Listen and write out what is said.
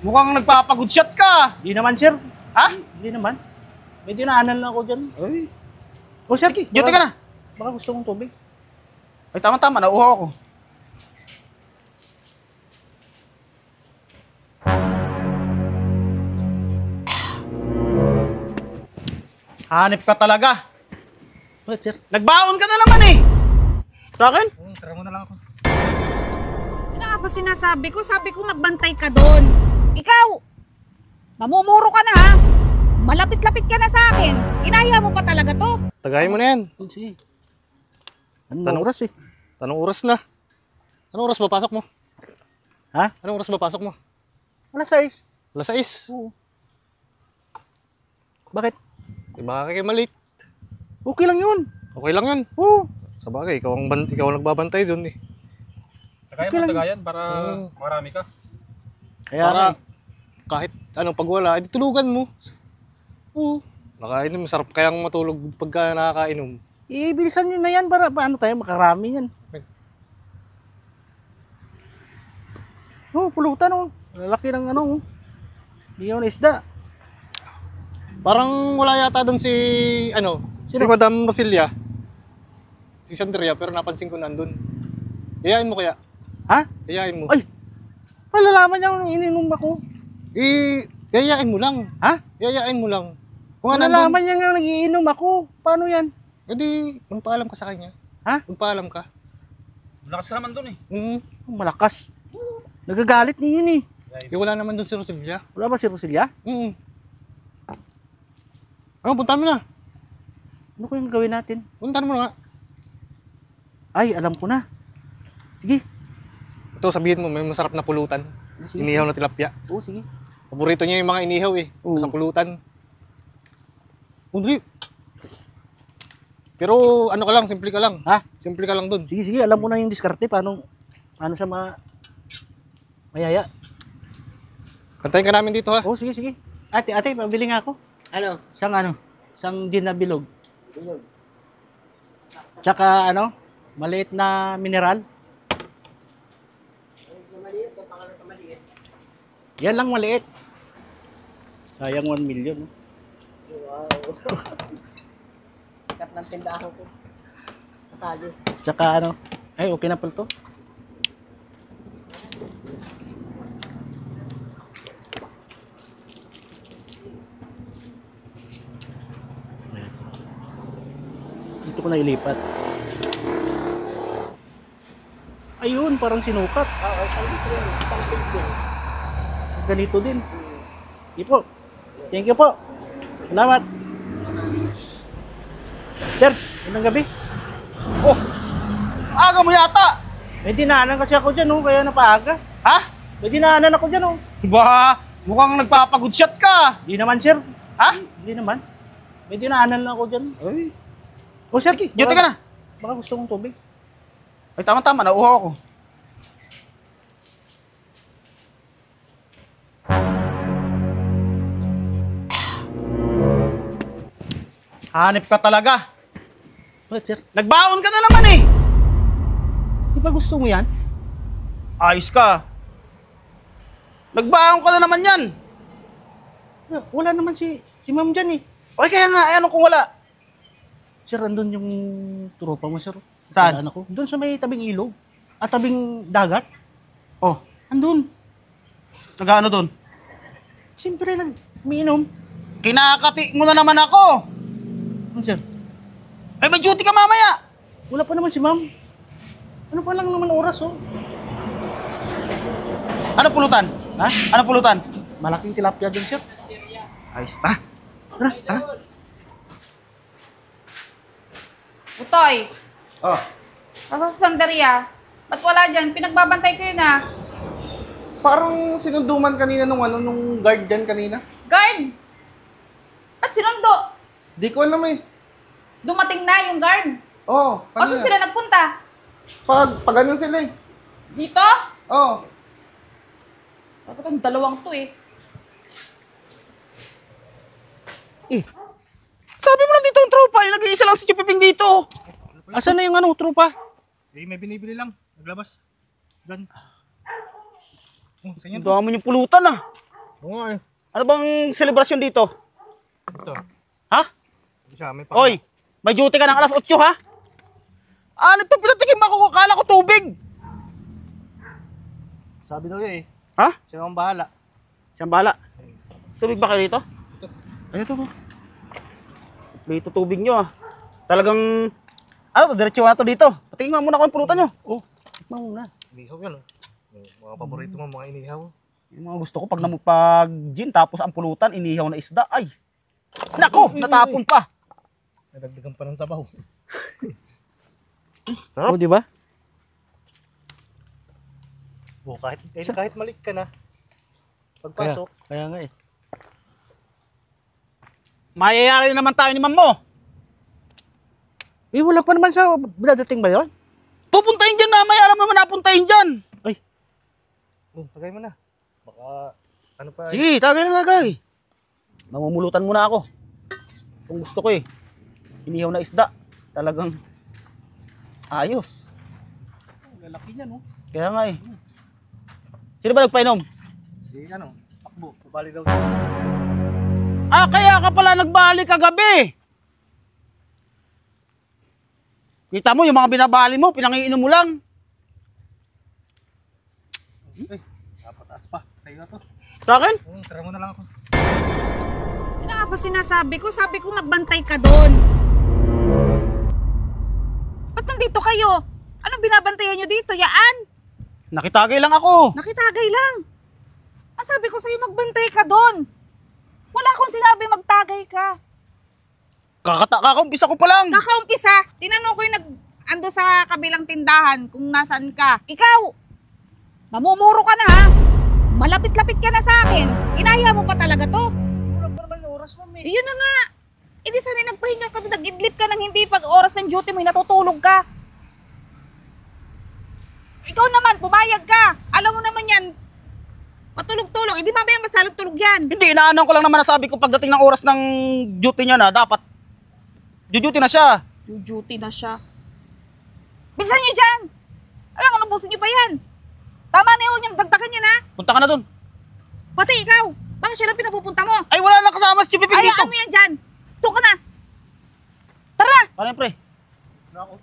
Mukhang nagpapagod shot ka. Di naman, sir. Ha? Hindi naman. May dinaanan lang ako dyan. Ay. O, sir, Sige, duty ka na. Baka gusto mong tubig. Ay, tama-tama, nauuhaw ako. Hanip ka talaga. Bakit, sir? Nagbaon ka na naman eh. Sa akin? Tara mo na lang ako. Ano nga ba sinasabi ko? Sabi ko magbantay ka doon. Ikaw, namumuro ka na ha. Malapit-lapit ka na sa akin. Inaya mo pa talaga to. Tagayin mo na yan. Sige. Anong oras eh? Anong oras na? Anong oras ba pasok mo? Ha? Anong oras ba pasok mo? Alas 6. Alas 6. Oo. Bakit? Di ba kayo malit? Okay lang yun. Okay lang yan. Oo. Sa bagay, ikaw ang nagbabantay dun eh. Okay lang. Tagayan para marami ka. Kaya Para nga eh. kahit anong pagwala, edi tulugan mo. Oo. Nakainom, masarap kayang matulog pagka nakakainom. Ibilisan nyo na yan para paano tayo makarami yan. Pulutan oh. Lalaki ng ano oh. Hindi yun isda. Parang wala yata doon si si Sino? Madam Rosilia. Si Sandria, pero napansin ko nandun. Iyain mo kaya? Ha? Iyain mo. Ay! Malalaman niya kung ininom ako. Iyain mo lang. Ha? Iyain mo lang. Kung Malalaman niya nga nagiinom ako. Paano yan? Hindi, magpaalam ka sa kanya. Ha? Magpaalam ka. Malakas ka naman doon eh. Malakas. Nagagalit niyo yun eh. Wala naman doon si Rosilia. Wala ba si Roselia? Punta mo na. Ano ko yung gawin natin? Punta mo na nga. Ay, alam ko na. Sige. Ito, sabihin mo, may masarap na pulutan. Sige, Inihaw na tilapia. Oo, sige. Paborito niya yung mga inihaw eh. Oo. Sa pulutan. Undri. Pero ano ka lang, simple ka lang. Ha? Simple ka lang dun. Sige, sige. Alam mo na yung diskarte. Paano sa mayaya. Kantayin ka namin dito ha. Oo, sige, sige. Ate, pabili nga ako. Ano? Isang gin na bilog. Tsaka maliit na mineral. Yan lang maliit. Sayang 1 million. No? Wow. Sikat ng tindahan ko. Kasali. Tsaka ay okay na pala to. Dito ko na ilipat. Ayun, parang sinukat. Oo, isang pencil. Ganito din. Sige po. Thank you po. Salamat. Sir, magandang gabi. Oh, aga mo yata. May dinaanan kasi ako dyan, kaya napaaga. Ha? May dinaanan ako dyan, Mukhang nagpapagod shot ka. Hindi naman, sir. Ha? Hindi naman. May dinaanan lang ako dyan. Ay. O, sir, Sige, duty ka na. Baka gusto mong tubig. Ay, tama-tama, nauuhaw ako. Hanip ka talaga. Bakit, sir? Nagbaon ka na naman eh. Di ba gusto mo yan? Ayos ka. Nagbaon ka na naman yan. Wala naman si ma'am dyan eh. Oy, kaya nga, ano kung wala? Sir, andun yung tropa mo, sir. Saan? Saan ako? Doon sa may tabing ilog. At tabing dagat. Oh, Andun. nag-ano doon? Siyempre lang, umiinom. Kinakati mo na naman ako. Ano, sir? Ay, may duty ka mamaya. Wala pa naman si ma'am. Ano pa lang naman oras, oh. Ano pulutan? Ha? Ano pulutan? Malaking tilapia dun, sir. Ayos ta. Tara. Utoy, Oh. nasa sa Sandaria. Ba't wala dyan? Pinagbabantay ko yun ah. Parang sinunduman kanina nung guard dyan kanina. Guard! Ba't sinundo? Di ko alam eh. Dumating na yung guard. Oh, O saan sila nagpunta? Pag ganun sila eh. Dito? Oh. Dapat ang dalawang to eh. Sabi mo lang dito ang tropa, nag-iisa lang si Chupiping dito. Asan na yung tropa? May binibili lang. Naglabas. Diyan. Sa inyo Ang dami yung pulutan ah. Oo nga eh. Ano bang selebrasyon dito? Ito. Ha? Siya, may Oy, may duty ka ng alas 8 ha? Ano ito? Pinatikim ako, kala ko tubig. Sabi daw niya eh. Ha? Siya ang bahala. Siyang bala. Tubig ba kayo dito? Ano ito? Dito tubig nyo ah. Talagang, ano to, diretso na to dito. Patingin nga muna ako ng pulutan nyo. Oh, tikman mo muna. Inihaw yan oh. Mga paborito mo mga inihaw. Yung mga gusto ko pag pag gin tapos ang pulutan, inihaw na isda. Ay! Nako! Natapon pa! Nadagdagan pa ng sabaw. Sarap. Oh, di ba? Oh, kahit malik ka na. Pagpasok. Kaya nga eh. Mayayari naman tayo ni ma'am mo. Eh, wala pa naman siya. Dadating ba yun? Pupuntahin dyan na, may alam naman napuntahin dyan. Ay, Oh, tagay mo na. Baka, ano pa sige, tagay na tagay. Mamumulutan muna ako. Kung gusto ko eh. Inihaw na isda. Talagang ayos. lalaki niya no. Kaya nga eh. Sino ba nagpainom? Si ano, Akbo, babali daw. Ah, kaya ka pala nagbalik kagabi. Kita mo yung mga binabali mo, pinangiinom mo lang. Napataas pa, sa'yo na to. Sa akin? Tara mo na lang ako. Ano nga ba sinasabi ko? Sabi ko magbantay ka doon. Ba't nandito kayo? Anong binabantayan nyo dito? Yaan? Nakitagay lang ako. Nakitagay lang. Ang sabi ko sa'yo magbantay ka doon. Wala akong sinabi magtagay ka. Kakaumpisa ko pa lang. Kakaumpisa, tinanong ko yung ando sa kabilang tindahan kung nasaan ka. Ikaw, mamumuro ka na ha. Malapit-lapit ka na sa akin. Inaya mo pa talaga to. Wala pa naman yung oras, ma'am eh. Yun na nga. Hindi sanay nagpahinga ka doon, nag-idlip ka ng hindi pag oras ng duty mo, natutulog ka. Ikaw naman, pumayag ka. Alam mo naman yan, matulog-tulog. Hindi mamaya mas lalong tulog yan. Hindi, inaanan ko lang naman na sabi ko pagdating ng oras ng duty niya na, dapat duty na siya. Duty na siya. Bilisan niyo dyan. Alam mo, nubusin niyo pa yan. Tama na yun, yung dagdagan niya na. Punta ka na dun. Pati ikaw, bakit siya lang pinapupunta mo? Ay, wala nang kasama si Chupipin dito. Ayaan mo yan dyan. Doon ka na. Tara. Paano pre? Ako.